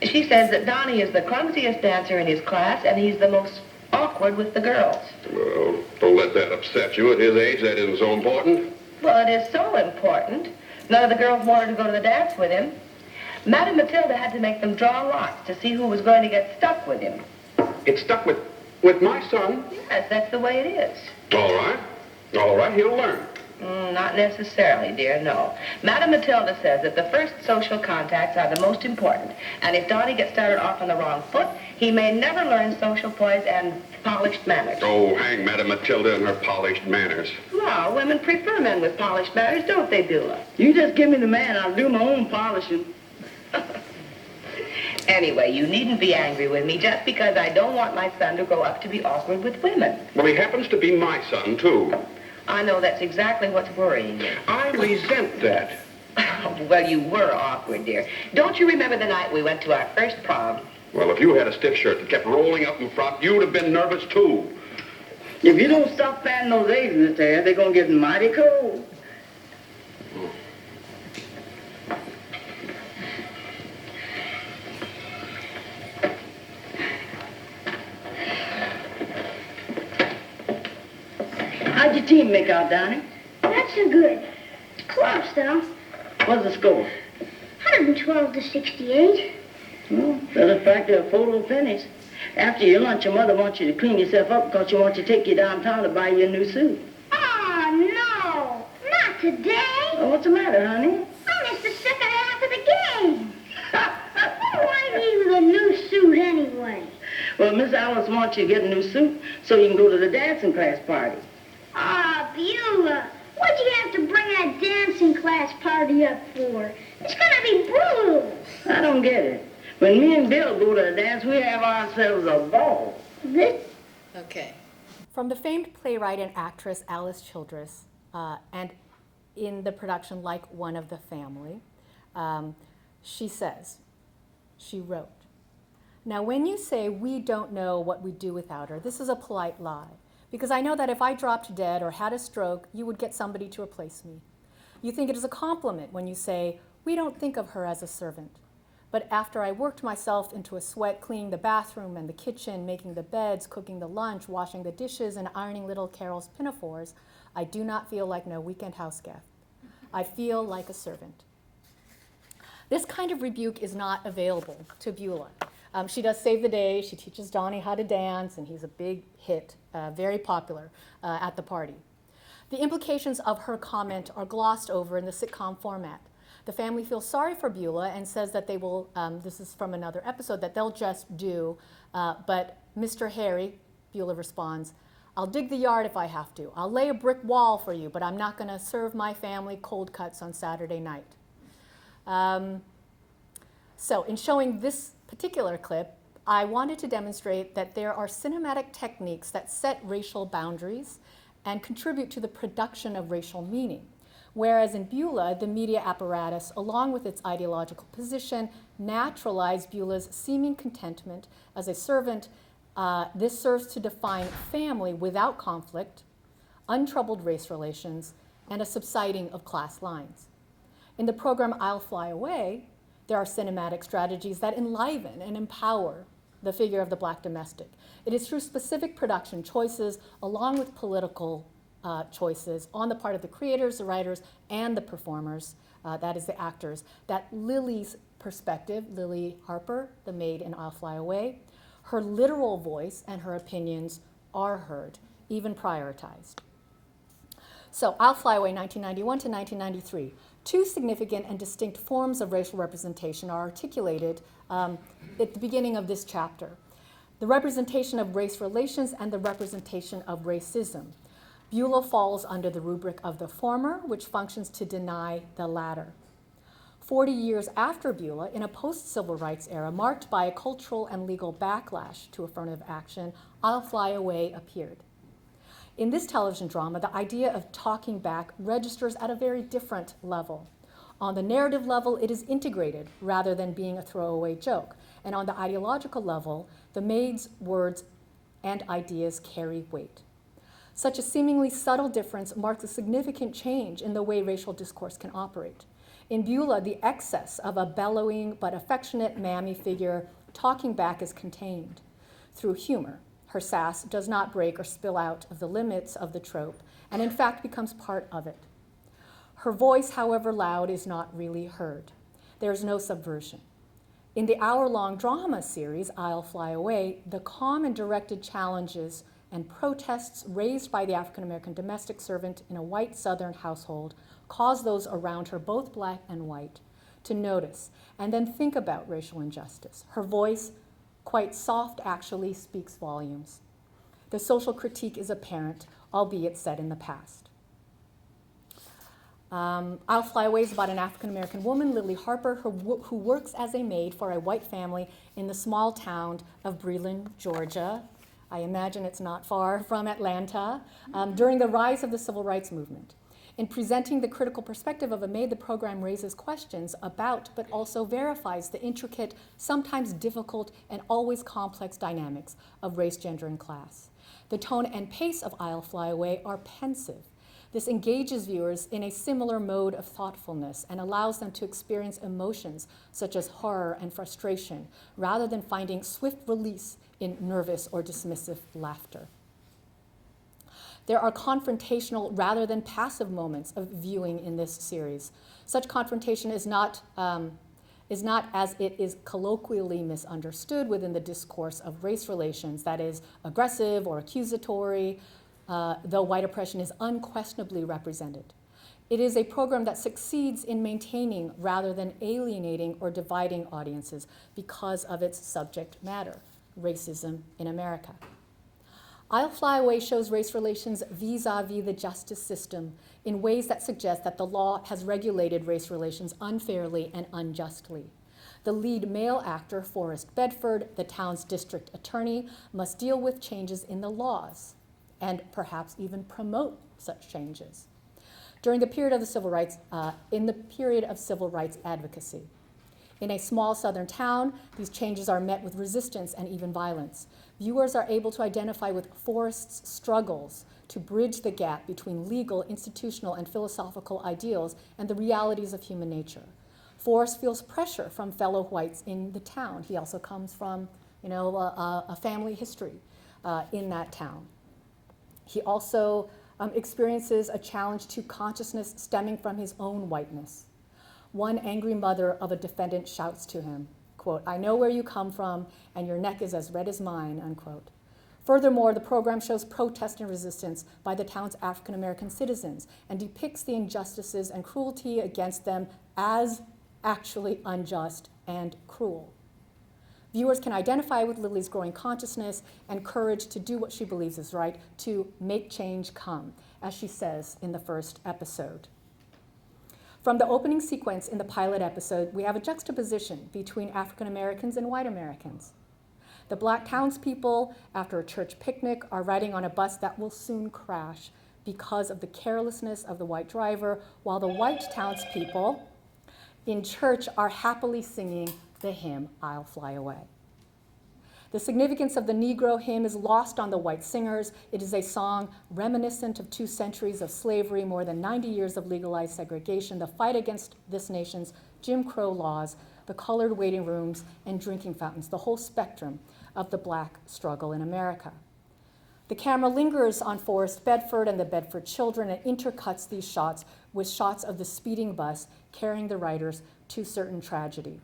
She says that Donnie is the clumsiest dancer in his class, and he's the most awkward with the girls. Well, don't let that upset you. At his age, that isn't so important. Well, it is so important. None of the girls wanted to go to the dance with him. Madam Matilda had to make them draw lots to see who was going to get stuck with him. It's stuck with my son? Yes, that's the way it is. All right. All right, he'll learn. Not necessarily, dear, no. Madam Matilda says that the first social contacts are the most important, and if Donnie gets started off on the wrong foot, he may never learn social poise and polished manners. Oh, hang Madam Matilda and her polished manners. Well, women prefer men with polished manners, don't they, Beulah? You just give me the man, I'll do my own polishing. Anyway, you needn't be angry with me just because I don't want my son to grow up to be awkward with women. Well, he happens to be my son, too. I know that's exactly what's worrying you. I resent that. Well, you were awkward, dear. Don't you remember the night we went to our first prom? Well, if you had a stiff shirt that kept rolling up in front, you'd have been nervous, too. If you don't stop fanning those eggs in this hair, they're going to get mighty cold. How'd your team make out, Donnie? Not so good. Close, though. What's the score? 112 to 68. Well, that's a factor of photo finish. After your lunch, your mother wants you to clean yourself up because she wants you to take you downtown to buy you a new suit. Oh, no. Not today. Oh, what's the matter, honey? I missed the second half of the game. Why need a new suit anyway? Well, Miss Alice wants you to get a new suit so you can go to the dancing class party. Ah, Beulah, what'd you have to bring that dancing class party up for? It's gonna be brutal. I don't get it. When me and Bill go to a dance, we have ourselves a ball. Okay. From the famed playwright and actress Alice Childress, and in the production Like One of the Family, she wrote, "Now when you say we don't know what we'd do without her, this is a polite lie, because I know that if I dropped dead or had a stroke, you would get somebody to replace me. You think it is a compliment when you say, we don't think of her as a servant. But after I worked myself into a sweat cleaning the bathroom and the kitchen, making the beds, cooking the lunch, washing the dishes, and ironing little Carol's pinafores, I do not feel like no weekend house guest. I feel like a servant." This kind of rebuke is not available to Beulah. She does save the day. She teaches Donnie how to dance, and he's a big hit, very popular at the party. The implications of her comment are glossed over in the sitcom format. The family feels sorry for Beulah and says that they will, this is from another episode, that they'll just do, but Mr. Harry, Beulah responds, "I'll dig the yard if I have to. I'll lay a brick wall for you, but I'm not going to serve my family cold cuts on Saturday night." So in showing this particular clip, I wanted to demonstrate that there are cinematic techniques that set racial boundaries and contribute to the production of racial meaning. Whereas in Beulah, the media apparatus, along with its ideological position, naturalized Beulah's seeming contentment as a servant. This serves to define family without conflict, untroubled race relations, and a subsiding of class lines. In the program I'll Fly Away, there are cinematic strategies that enliven and empower the figure of the Black domestic. It is through specific production choices, along with political choices on the part of the creators, the writers, and the performers, that is the actors, that Lily's perspective, Lily Harper, the maid in I'll Fly Away, her literal voice and her opinions are heard, even prioritized. So I'll Fly Away, 1991 to 1993. Two significant and distinct forms of racial representation are articulated at the beginning of this chapter: the representation of race relations and the representation of racism. Beulah falls under the rubric of the former, which functions to deny the latter. 40 years after Beulah, in a post-civil rights era marked by a cultural and legal backlash to affirmative action, I'll Fly Away appeared. In this television drama, the idea of talking back registers at a very different level. On the narrative level, it is integrated rather than being a throwaway joke. And on the ideological level, the maid's words and ideas carry weight. Such a seemingly subtle difference marks a significant change in the way racial discourse can operate. In Beulah, the excess of a bellowing but affectionate mammy figure talking back is contained through humor. Her sass does not break or spill out of the limits of the trope, and in fact becomes part of it. Her voice, however loud, is not really heard. There is no subversion. In the hour-long drama series, I'll Fly Away, the calm and directed challenges and protests raised by the African-American domestic servant in a white Southern household cause those around her, both Black and white, to notice and then think about racial injustice. Her voice, quite soft, actually speaks volumes. The social critique is apparent, albeit set in the past. I'll Fly Away is about an African-American woman, Lily Harper, who works as a maid for a white family in the small town of Breland, Georgia. I imagine it's not far from Atlanta, during the rise of the civil rights movement. In presenting the critical perspective of a maid, the program raises questions about, but also verifies the intricate, sometimes difficult, and always complex dynamics of race, gender, and class. The tone and pace of I'll Fly Away are pensive. This engages viewers in a similar mode of thoughtfulness and allows them to experience emotions such as horror and frustration, rather than finding swift release in nervous or dismissive laughter. There are confrontational rather than passive moments of viewing in this series. Such confrontation is not as it is colloquially misunderstood within the discourse of race relations, that is, aggressive or accusatory, though white oppression is unquestionably represented. It is a program that succeeds in maintaining rather than alienating or dividing audiences because of its subject matter, racism in America. I'll Fly Away shows race relations vis-a-vis the justice system in ways that suggest that the law has regulated race relations unfairly and unjustly. The lead male actor, Forrest Bedford, the town's district attorney, must deal with changes in the laws and perhaps even promote such changes. During the period of the civil rights, civil rights advocacy. In a small southern town, these changes are met with resistance and even violence. Viewers are able to identify with Forrest's struggles to bridge the gap between legal, institutional, and philosophical ideals and the realities of human nature. Forrest feels pressure from fellow whites in the town. He also comes from, a family history in that town. He also experiences a challenge to consciousness stemming from his own whiteness. One angry mother of a defendant shouts to him, quote, "I know where you come from, and your neck is as red as mine," unquote. Furthermore, the program shows protest and resistance by the town's African-American citizens and depicts the injustices and cruelty against them as actually unjust and cruel. Viewers can identify with Lily's growing consciousness and courage to do what she believes is right, to make change come, as she says in the first episode. From the opening sequence in the pilot episode, we have a juxtaposition between African Americans and white Americans. The black townspeople, after a church picnic, are riding on a bus that will soon crash because of the carelessness of the white driver, while the white townspeople in church are happily singing the hymn, "I'll Fly Away." The significance of the Negro hymn is lost on the white singers. It is a song reminiscent of 2 centuries of slavery, more than 90 years of legalized segregation, the fight against this nation's Jim Crow laws, the colored waiting rooms and drinking fountains, the whole spectrum of the black struggle in America. The camera lingers on Forrest Bedford and the Bedford children and intercuts these shots with shots of the speeding bus carrying the writers to certain tragedy.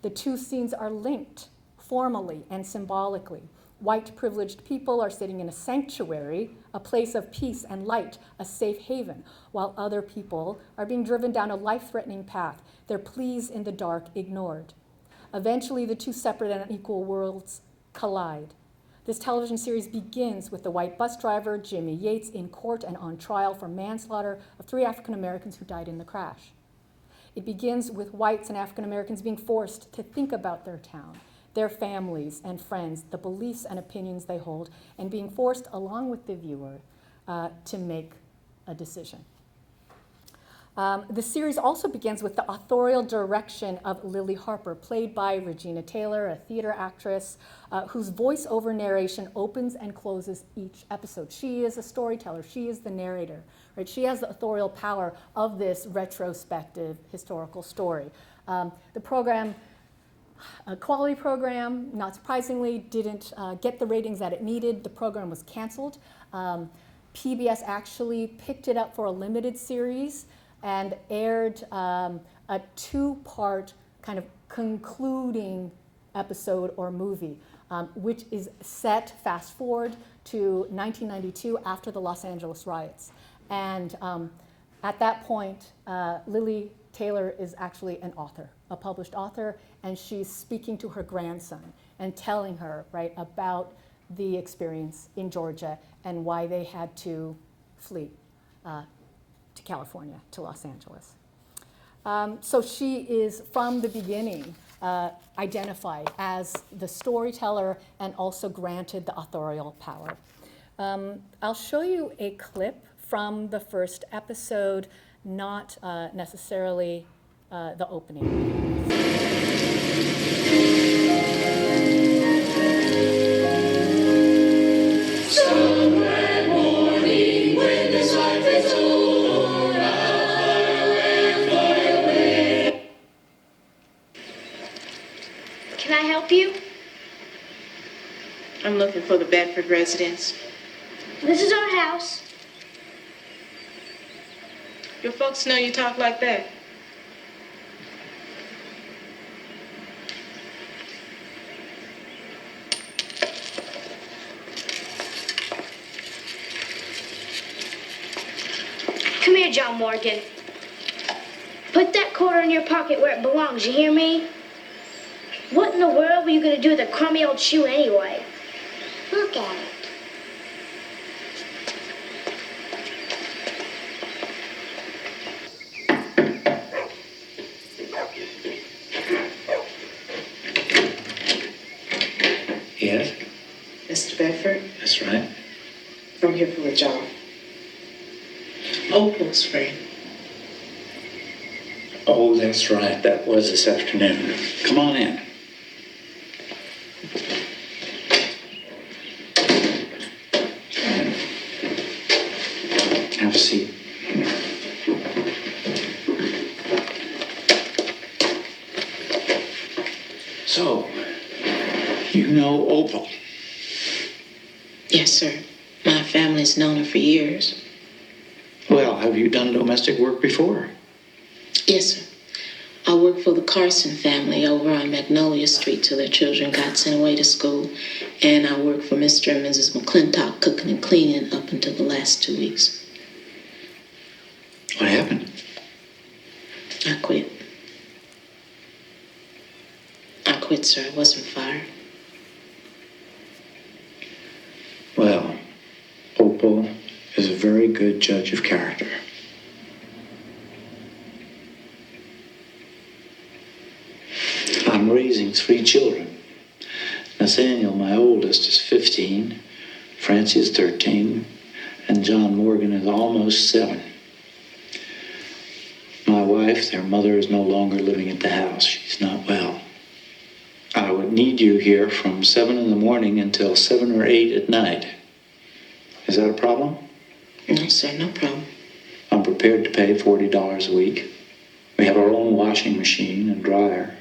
The 2 scenes are linked formally and symbolically. White privileged people are sitting in a sanctuary, a place of peace and light, a safe haven, while other people are being driven down a life-threatening path, their pleas in the dark ignored. Eventually, the 2 separate and unequal worlds collide. This television series begins with the white bus driver, Jimmy Yates, in court and on trial for manslaughter of 3 African Americans who died in the crash. It begins with whites and African Americans being forced to think about their town, their families and friends, the beliefs and opinions they hold, and being forced, along with the viewer, to make a decision. The series also begins with the authorial direction of Lily Harper, played by Regina Taylor, a theater actress, whose voiceover narration opens and closes each episode. She is a storyteller. She is the narrator. Right? She has the authorial power of this retrospective historical story. The program, a quality program, not surprisingly, didn't get the ratings that it needed. The program was canceled. PBS actually picked it up for a limited series and aired a 2-part kind of concluding episode or movie, which is set fast forward to 1992 after the Los Angeles riots. And at that point, Lily Taylor is actually an author, a published author, and she's speaking to her grandson and telling her, right, about the experience in Georgia and why they had to flee to California, to Los Angeles. So she is, from the beginning, identified as the storyteller and also granted the authorial power. I'll show you a clip from the first episode, not necessarily the opening. Can I help you? I'm looking for the Bedford residence. This is our house. Your folks know you talk like that. Come here, John Morgan. Put that quarter in your pocket where it belongs, you hear me? What in the world were you going to do with a crummy old shoe anyway? Look at it. Yes, Mr. Bedford, that's right. I'm here for a job. Opal's friend. Oh, that's right. That was this afternoon. Come on in. Have a seat. So, you know Opal. Yes, sir. My family's known her for years. Well, have you done domestic work before? Yes, sir. I worked for the Carson family over on Magnolia Street till their children got sent away to school. And I worked for Mr. and Mrs. McClintock cooking and cleaning up until the last 2 weeks. What happened? I quit. I quit, sir. I wasn't fired. Well, Opal is a very good judge of character. I'm raising 3 children. Nathaniel, my oldest, is 15, Francie is 13, and John Morgan is almost 7. My wife, their mother, is no longer living at the house. She's not well. I would need you here from 7 in the morning until 7 or 8 at night. Is that a problem? No, sir. No problem. I'm prepared to pay $40 a week. We have our own washing machine and dryer.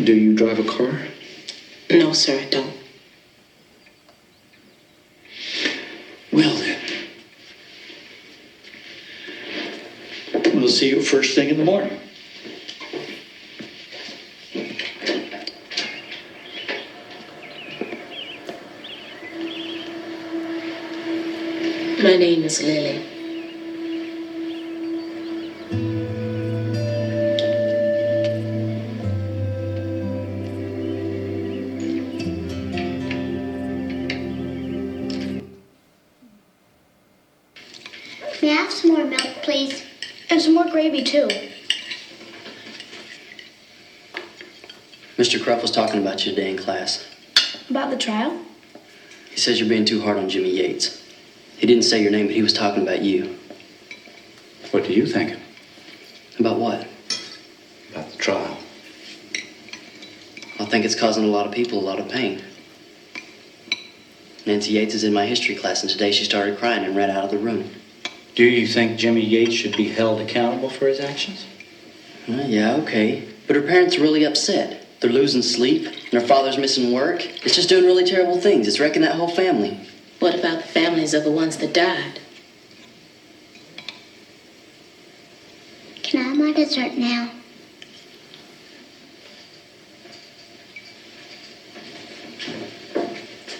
Do you drive a car? No, sir, I don't. Well, then. We'll see you first thing in the morning. My name is Lily. May I have some more milk, please? And some more gravy, too. Mr. Cruff was talking about you today in class. About the trial? He says you're being too hard on Jimmy Yates. He didn't say your name, but he was talking about you. What do you think? About what? About the trial. I think it's causing a lot of people a lot of pain. Nancy Yates is in my history class, and today she started crying and ran out of the room. Do you think Jimmy Yates should be held accountable for his actions? Yeah, okay. But her parents are really upset. They're losing sleep, and her father's missing work. It's just doing really terrible things. It's wrecking that whole family. What about the families of the ones that died? Can I have my dessert now?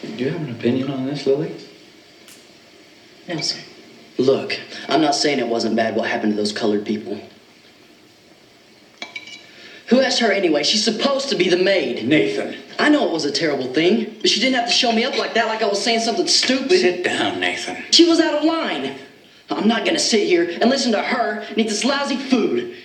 Do you have an opinion on this, Lily? No, sir. Look, I'm not saying it wasn't bad what happened to those colored people. Who asked her anyway? She's supposed to be the maid. Nathan. I know it was a terrible thing, but she didn't have to show me up like that, like I was saying something stupid. Sit down, Nathan. She was out of line. I'm not gonna sit here and listen to her and eat this lousy food.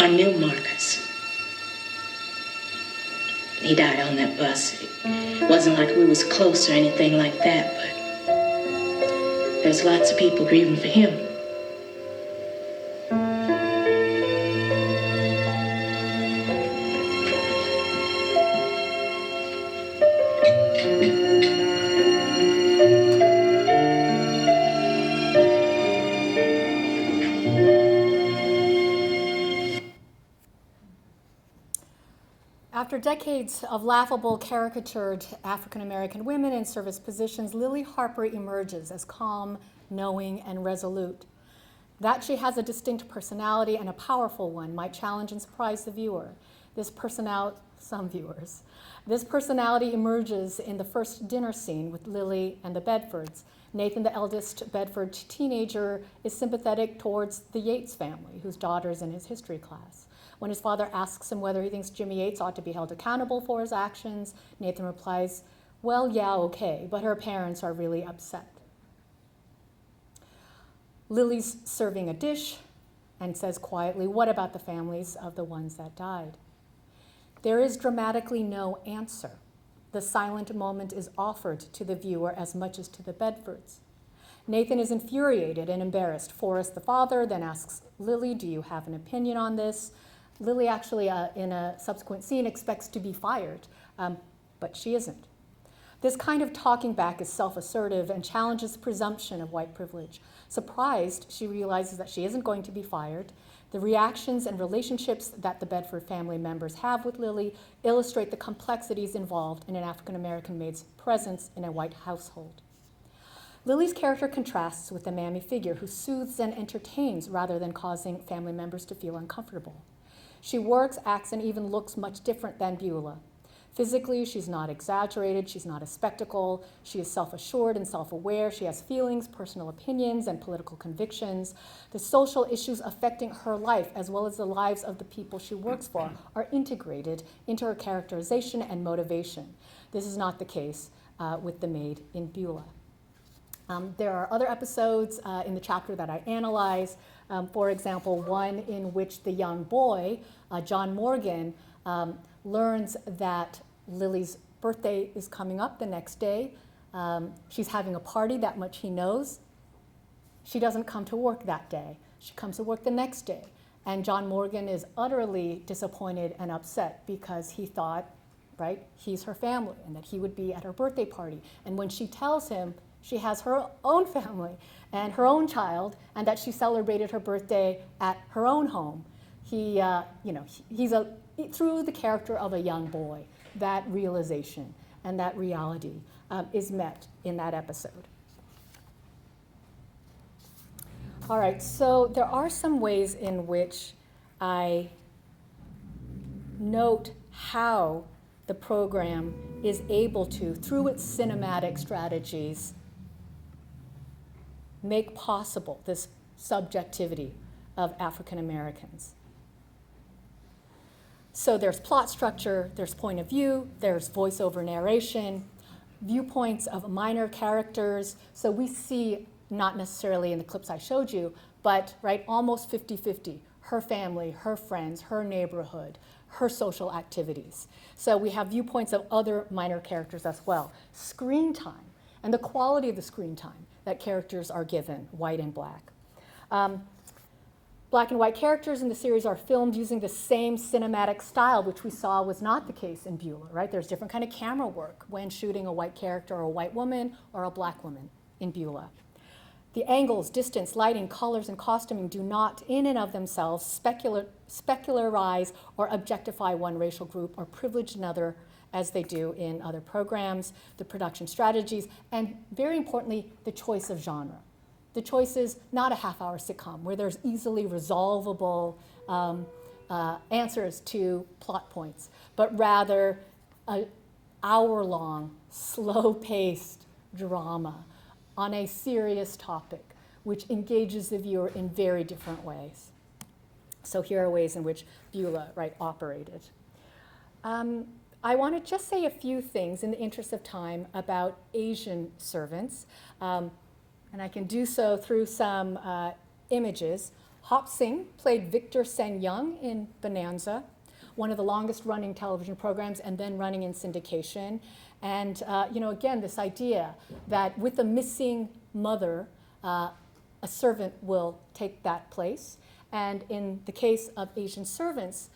I knew Marcus. He died on that bus. It wasn't like we was close or anything like that, but there's lots of people grieving for him. After decades of laughable, caricatured African American women in service positions, Lily Harper emerges as calm, knowing, and resolute. That she has a distinct personality and a powerful one might challenge and surprise the viewer. Some viewers. This personality emerges in the first dinner scene with Lily and the Bedfords. Nathan, the eldest Bedford teenager, is sympathetic towards the Yates family, whose daughter's in his history class. When his father asks him whether he thinks Jimmy Yates ought to be held accountable for his actions, Nathan replies, "Well, yeah, okay, but her parents are really upset." Lily's serving a dish and says quietly, "What about the families of the ones that died?" There is dramatically no answer. The silent moment is offered to the viewer as much as to the Bedfords. Nathan is infuriated and embarrassed. Forrest, the father, then asks Lily, "Do you have an opinion on this?" Lily actually, in a subsequent scene, expects to be fired, but she isn't. This kind of talking back is self-assertive and challenges the presumption of white privilege. Surprised, she realizes that she isn't going to be fired. The reactions and relationships that the Bedford family members have with Lily illustrate the complexities involved in an African-American maid's presence in a white household. Lily's character contrasts with the mammy figure who soothes and entertains rather than causing family members to feel uncomfortable. She works, acts, and even looks much different than Beulah. Physically, she's not exaggerated, she's not a spectacle, she is self-assured and self-aware, she has feelings, personal opinions, and political convictions. The social issues affecting her life, as well as the lives of the people she works for, are integrated into her characterization and motivation. This is not the case with the maid in Beulah. There are other episodes in the chapter that I analyze. For example, one in which the young boy, John Morgan, learns that Lily's birthday is coming up the next day. She's having a party, that much he knows. She doesn't come to work that day. She comes to work the next day. And John Morgan is utterly disappointed and upset because he thought, right, he's her family and that he would be at her birthday party. And when she tells him she has her own family and her own child and that she celebrated her birthday at her own home, he's through the character of a young boy, that realization and that reality is met in that episode. All right, so there are some ways in which I note how the program is able to, through its cinematic strategies, make possible this subjectivity of African Americans. So there's plot structure, there's point of view, there's voiceover narration, viewpoints of minor characters. So we see, not necessarily in the clips I showed you, but right, almost 50-50, her family, her friends, her neighborhood, her social activities. So we have viewpoints of other minor characters as well. Screen time and the quality of the screen time that characters are given, white and black. Black and white characters in the series are filmed using the same cinematic style, which we saw was not the case in Beulah, right? There's different kind of camera work when shooting a white character or a white woman or a black woman in Beulah. The angles, distance, lighting, colors, and costuming do not, in and of themselves, specularize or objectify one racial group or privilege another as they do in other programs, the production strategies, and very importantly, the choice of genre. The choice is not a half-hour sitcom where there's easily resolvable answers to plot points, but rather an hour-long, slow-paced drama on a serious topic, which engages the viewer in very different ways. So here are ways in which Beulah, right, operated. I want to just say a few things in the interest of time about Asian servants. And I can do so through some images. Hop Sing played Victor Sen Young in Bonanza, one of the longest running television programs and then running in syndication. And again, this idea that with a missing mother, a servant will take that place. And in the case of Asian servants,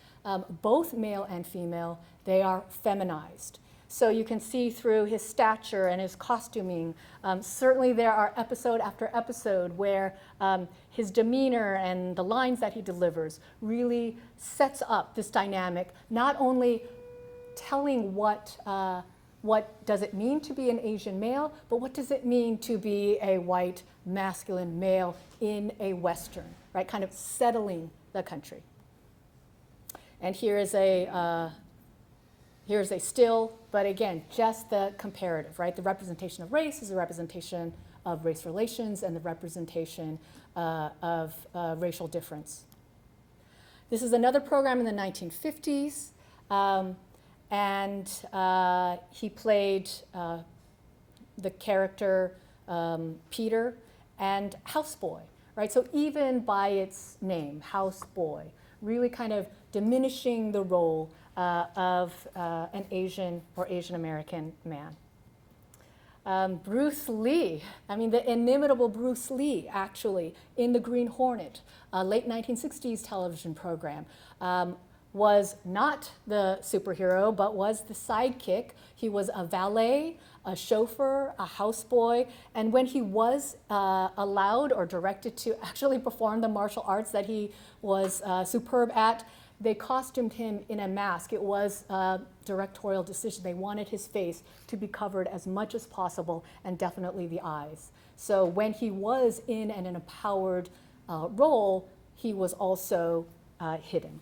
both male and female, they are feminized. So you can see through his stature and his costuming. Certainly there are episode after episode where his demeanor and the lines that he delivers really sets up this dynamic, not only telling what does it mean to be an Asian male, but what does it mean to be a white masculine male in a Western, right? Kind of settling the country. And here is a still, but again, just the comparative, right? The representation of race is a representation of race relations and the representation of racial difference. This is another program in the 1950s, and he played the character Peter and houseboy, right? So even by its name, houseboy, really kind of diminishing the role of an Asian or Asian American man. Bruce Lee, I mean the inimitable Bruce Lee, actually, in The Green Hornet, a late 1960s television program, was not the superhero, but was the sidekick. He was a valet, a chauffeur, a houseboy, and when he was allowed or directed to actually perform the martial arts that he was superb at, they costumed him in a mask. It was a directorial decision. They wanted his face to be covered as much as possible, and definitely the eyes. So when he was in an empowered role, he was also hidden.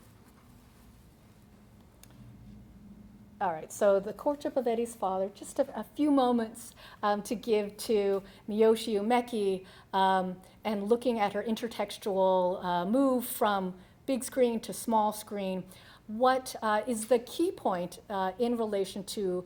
All right, so the courtship of Eddie's father, just a few moments to give to Miyoshi Umeki, and looking at her intertextual move from big screen to small screen. What is the key point in relation to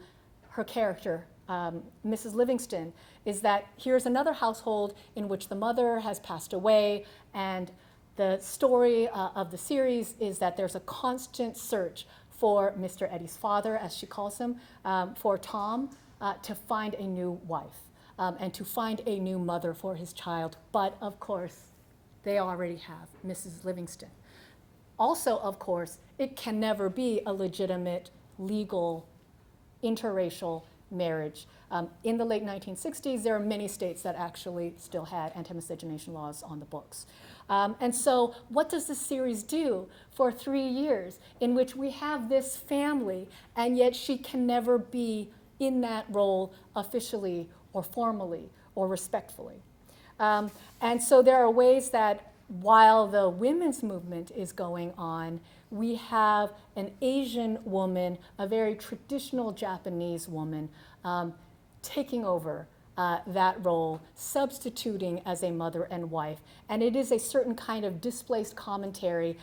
her character, Mrs. Livingston, is that here's another household in which the mother has passed away, and the story of the series is that there's a constant search for Mr. Eddie's father, as she calls him, for Tom, to find a new wife and to find a new mother for his child. But of course, they already have Mrs. Livingston. Also, of course, it can never be a legitimate, legal, interracial marriage. In the late 1960s, there are many states that actually still had anti-miscegenation laws on the books. And so what does this series do for 3 years in which we have this family, and yet she can never be in that role officially or formally or respectfully? And so there are ways that while the women's movement is going on, we have an Asian woman, a very traditional Japanese woman, taking over that role, substituting as a mother and wife. And it is a certain kind of displaced commentary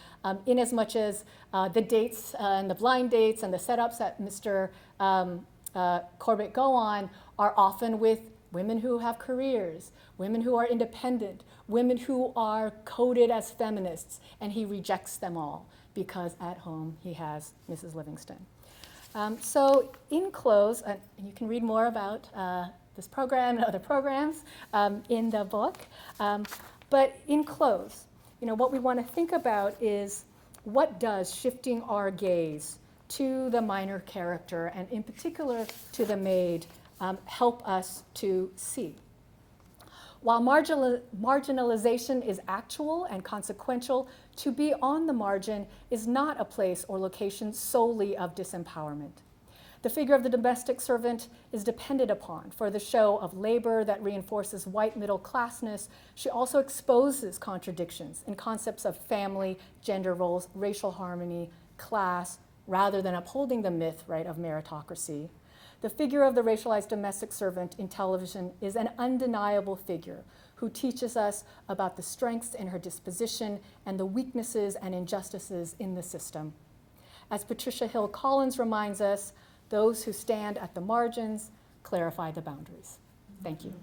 in as much as the dates and the blind dates and the setups that Mr. Corbett go on are often with women who have careers, women who are independent, women who are coded as feminists, and he rejects them all because at home he has Mrs. Livingston. So in close, and you can read more about this program and other programs in the book, but in close, what we want to think about is what does shifting our gaze to the minor character, and in particular to the maid, help us to see. While marginalization is actual and consequential, to be on the margin is not a place or location solely of disempowerment. The figure of the domestic servant is depended upon for the show of labor that reinforces white middle classness. She also exposes contradictions in concepts of family, gender roles, racial harmony, class, rather than upholding the myth, right, of meritocracy. The figure of the racialized domestic servant in television is an undeniable figure who teaches us about the strengths in her disposition and the weaknesses and injustices in the system. As Patricia Hill Collins reminds us, those who stand at the margins clarify the boundaries. Thank you.